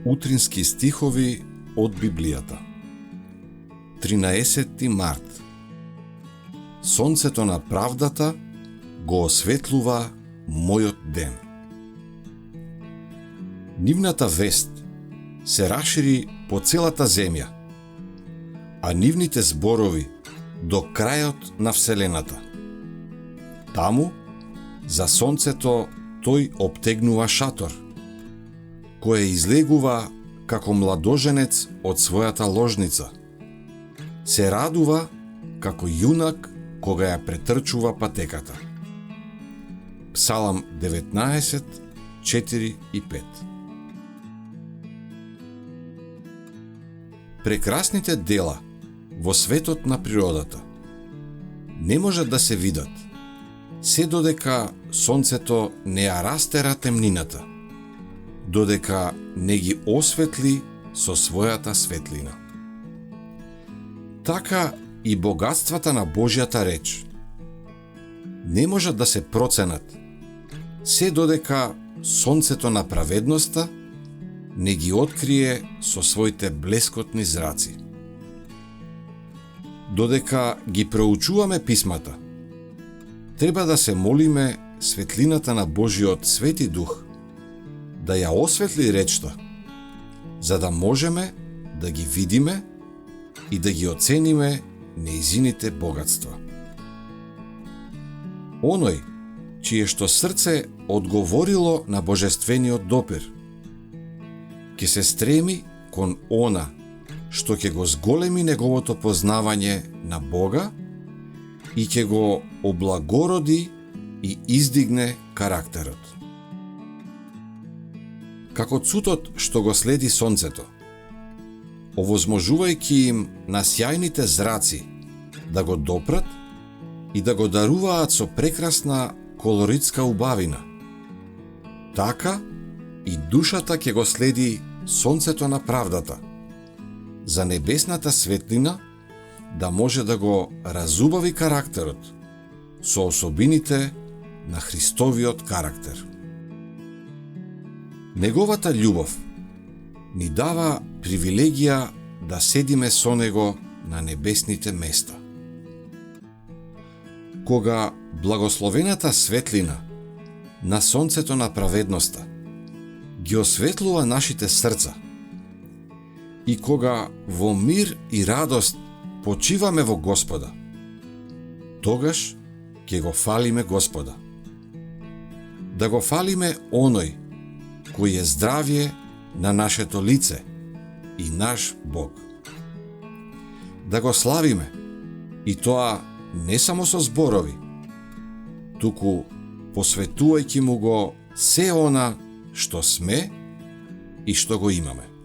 Утрински стихови од Библијата. 13 март. Сонцето на правдата го осветлува мојот ден. Нивната вест се расшири по целата земја, а нивните зборови до крајот на вселената. Таму, за сонцето, тој обтегнува шатор, кој излегува како младоженец од својата ложница. Се радува како јунак кога ја претрчува патеката. Псалам 19, 4 и 5. Прекрасните дела во светот на природата не можат да се видат, се додека сонцето не ја растера темнината, додека не ги осветли со својата светлина. Така и богатствата на Божјата реч не можат да се проценат, се додека сонцето на праведноста не ги открие со своите блескотни зраци. Додека ги проучуваме писмата, треба да се молиме светлината на Божиот Свети Дух да ја осветли речта, за да можеме да ги видиме и да ги оцениме неизините богатства. Оној, чие што срце одговорило на божествениот допир, ќе се стреми кон она што ќе го зголеми неговото познавање на Бога и ќе го облагороди и издигне карактерот. Како цутот што го следи сонцето, овозможувајќи им на сјајните зраци да го допрат и да го даруваат со прекрасна колоритска убавина, така и душата ќе го следи сонцето на правдата, за небесната светлина да може да го разубави карактерот со особините на Христовиот карактер. Неговата љубов ни дава привилегија да седиме со него на небесните места. Кога благословената светлина на сонцето на праведноста ги осветлува нашите срца и кога во мир и радост почиваме во Господа, тогаш ќе го фалиме Господа. Да го фалиме оној кој е здравје на нашето лице и наш Бог. Да го славиме, и тоа не само со зборови, туку посветувајќи му го се она што сме и што го имаме.